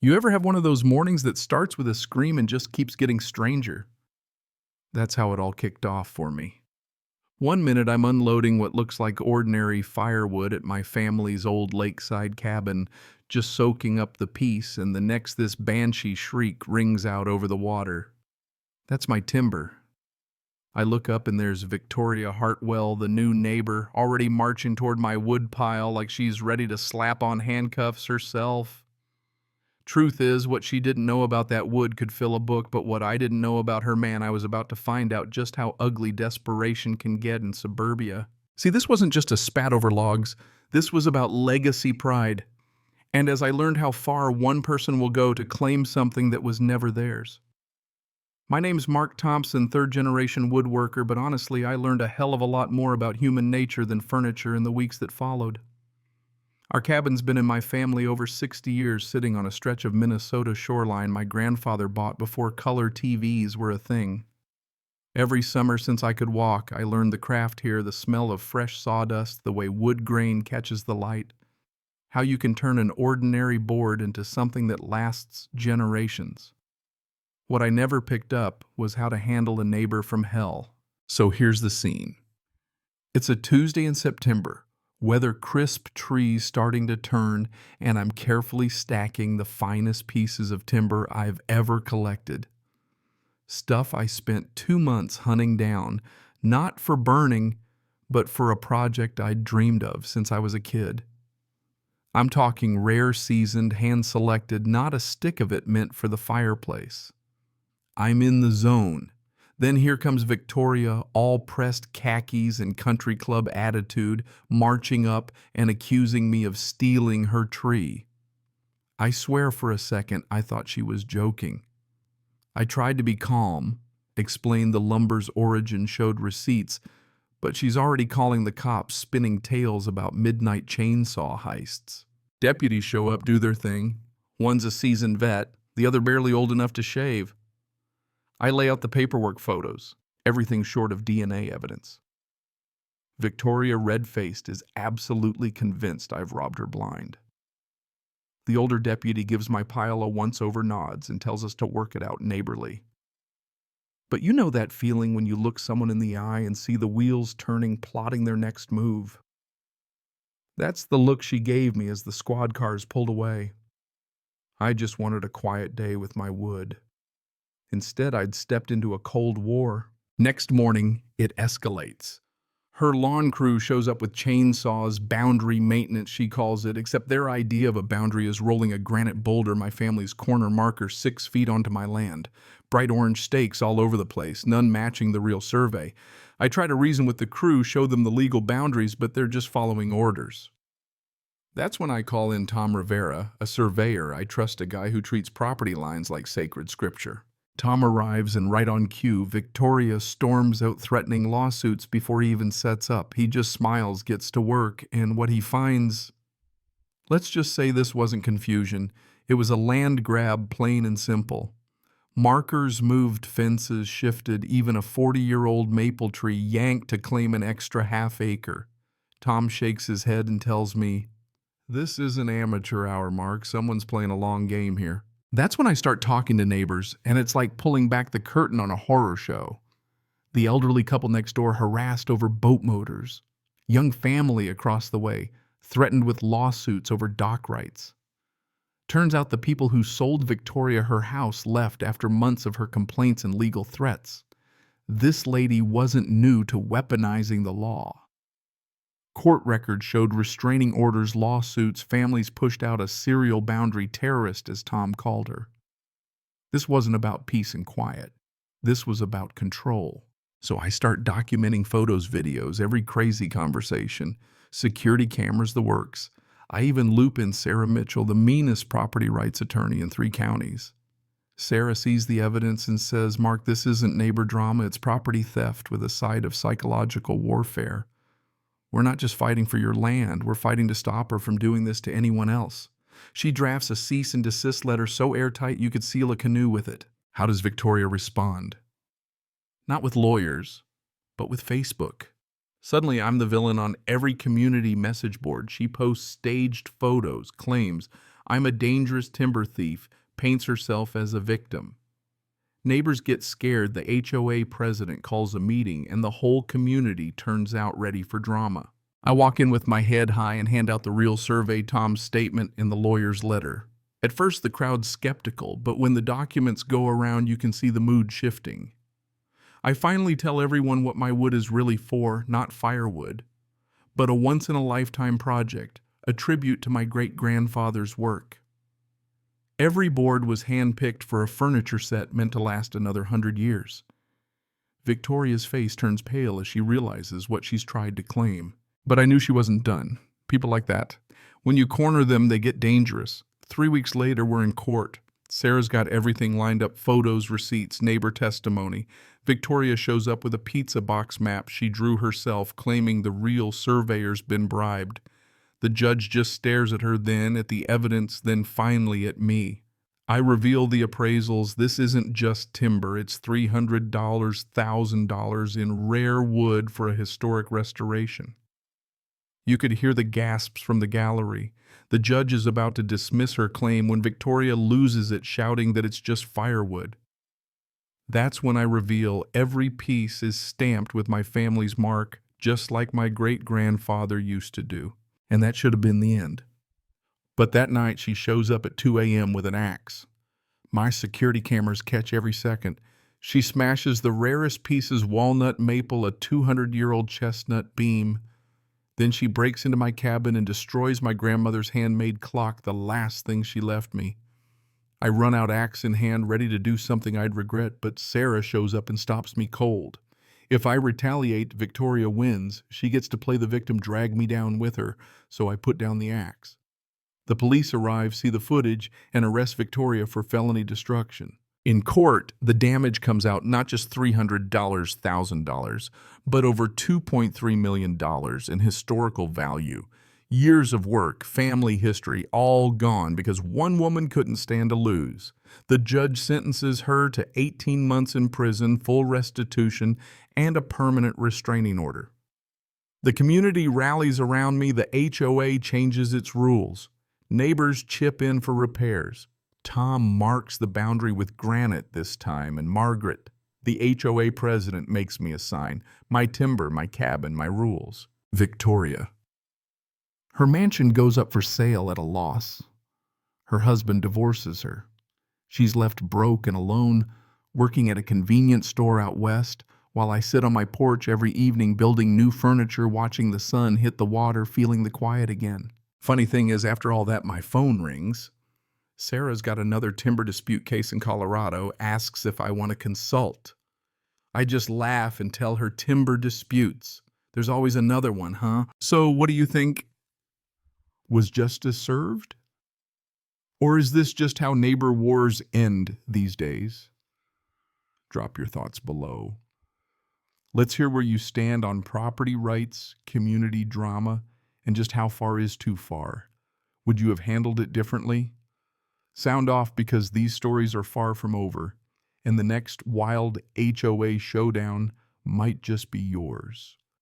You ever have one of those mornings that starts with a scream and just keeps getting stranger? That's how it all kicked off for me. One minute I'm unloading what looks like ordinary firewood at my family's old lakeside cabin, just soaking up the peace, and the next this banshee shriek rings out over the water. That's my timber. I look up and there's Victoria Hartwell, the new neighbor, already marching toward my wood pile like she's ready to slap on handcuffs herself. Truth is, what she didn't know about that wood could fill a book, but what I didn't know about her man, I was about to find out just how ugly desperation can get in suburbia. See, this wasn't just a spat over logs. This was about legacy pride. And as I learned how far one person will go to claim something that was never theirs. My name's Mark Thompson, third-generation woodworker, but honestly, I learned a hell of a lot more about human nature than furniture in the weeks that followed. Our cabin's been in my family over 60 years, sitting on a stretch of Minnesota shoreline my grandfather bought before color TVs were a thing. Every summer since I could walk, I learned the craft here, the smell of fresh sawdust, the way wood grain catches the light, how you can turn an ordinary board into something that lasts generations. What I never picked up was how to handle a neighbor from hell. So here's the scene. It's a Tuesday in September. Weather crisp, trees starting to turn, and I'm carefully stacking the finest pieces of timber I've ever collected. Stuff I spent 2 months hunting down, not for burning, but for a project I'd dreamed of since I was a kid. I'm talking rare seasoned, hand-selected, not a stick of it meant for the fireplace. I'm in the zone. Then here comes Victoria, all pressed khakis and country club attitude, marching up and accusing me of stealing her tree. I swear for a second I thought she was joking. I tried to be calm, explained the lumber's origin, showed receipts, but she's already calling the cops, spinning tales about midnight chainsaw heists. Deputies show up, do their thing. One's a seasoned vet, the other barely old enough to shave. I lay out the paperwork photos, everything short of DNA evidence. Victoria, red-faced, is absolutely convinced I've robbed her blind. The older deputy gives my pile a once-over nods and tells us to work it out neighborly. But you know that feeling when you look someone in the eye and see the wheels turning, plotting their next move. That's the look she gave me as the squad cars pulled away. I just wanted a quiet day with my wood. Instead, I'd stepped into a cold war. Next morning, it escalates. Her lawn crew shows up with chainsaws, boundary maintenance, she calls it, except their idea of a boundary is rolling a granite boulder, my family's corner marker, 6 feet onto my land. Bright orange stakes all over the place, none matching the real survey. I try to reason with the crew, show them the legal boundaries, but they're just following orders. That's when I call in Tom Rivera, a surveyor. I trust a guy who treats property lines like sacred scripture. Tom arrives, and right on cue, Victoria storms out threatening lawsuits before he even sets up. He just smiles, gets to work, and what he finds... Let's just say this wasn't confusion. It was a land grab, plain and simple. Markers moved, fences shifted, even a 40-year-old maple tree yanked to claim an extra half acre. Tom shakes his head and tells me, "This isn't amateur hour, Mark. Someone's playing a long game here." That's when I start talking to neighbors, and it's like pulling back the curtain on a horror show. The elderly couple next door harassed over boat motors. Young family across the way threatened with lawsuits over dock rights. Turns out the people who sold Victoria her house left after months of her complaints and legal threats. This lady wasn't new to weaponizing the law. Court records showed restraining orders, lawsuits, families pushed out a serial boundary terrorist, as Tom called her. This wasn't about peace and quiet. This was about control. So I start documenting photos, videos, every crazy conversation, security cameras, the works. I even loop in Sarah Mitchell, the meanest property rights attorney in 3 counties. Sarah sees the evidence and says, "Mark, this isn't neighbor drama, it's property theft with a side of psychological warfare. We're not just fighting for your land, we're fighting to stop her from doing this to anyone else." She drafts a cease and desist letter so airtight you could seal a canoe with it. How does Victoria respond? Not with lawyers, but with Facebook. Suddenly, I'm the villain on every community message board. She posts staged photos, claims I'm a dangerous timber thief, paints herself as a victim. Neighbors get scared, the HOA president calls a meeting, and the whole community turns out ready for drama. I walk in with my head high and hand out the real survey Tom's statement in the lawyer's letter. At first the crowd's skeptical, but when the documents go around you can see the mood shifting. I finally tell everyone what my wood is really for, not firewood, but a once-in-a-lifetime project, a tribute to my great-grandfather's work. Every board was hand-picked for a furniture set meant to last another 100 years. Victoria's face turns pale as she realizes what she's tried to claim. But I knew she wasn't done. People like that, when you corner them, they get dangerous. 3 weeks later, we're in court. Sarah's got everything lined up, photos, receipts, neighbor testimony. Victoria shows up with a pizza box map she drew herself, claiming the real surveyor's been bribed. The judge just stares at her, then at the evidence, then finally at me. I reveal the appraisals. This isn't just timber. It's $300, $1,000 in rare wood for a historic restoration. You could hear the gasps from the gallery. The judge is about to dismiss her claim when Victoria loses it, shouting that it's just firewood. That's when I reveal every piece is stamped with my family's mark, just like my great-grandfather used to do. And that should have been the end. But that night she shows up at 2 a.m. with an axe. My security cameras catch every second. She smashes the rarest pieces, walnut, maple, a 200-year-old chestnut beam. Then she breaks into my cabin and destroys my grandmother's handmade clock, the last thing she left me. I run out axe in hand, ready to do something I'd regret, but Sarah shows up and stops me cold. If I retaliate, Victoria wins. She gets to play the victim, drag me down with her, so I put down the axe. The police arrive, see the footage, and arrest Victoria for felony destruction. In court, the damage comes out not just $300, $1,000, but over $2.3 million in historical value. Years of work, family history, all gone because one woman couldn't stand to lose. The judge sentences her to 18 months in prison, full restitution, and a permanent restraining order. The community rallies around me. The HOA changes its rules. Neighbors chip in for repairs. Tom marks the boundary with granite this time, and Margaret, the HOA president, makes me a sign. My timber, my cabin, my rules. Victoria. Her mansion goes up for sale at a loss. Her husband divorces her. She's left broke and alone, working at a convenience store out west, while I sit on my porch every evening building new furniture, watching the sun hit the water, feeling the quiet again. Funny thing is, after all that, my phone rings. Sarah's got another timber dispute case in Colorado, asks if I want to consult. I just laugh and tell her timber disputes. There's always another one, huh? So what do you think? Was justice served? Or is this just how neighbor wars end these days? Drop your thoughts below. Let's hear where you stand on property rights, community drama, and just how far is too far. Would you have handled it differently? Sound off, because these stories are far from over, and the next wild HOA showdown might just be yours.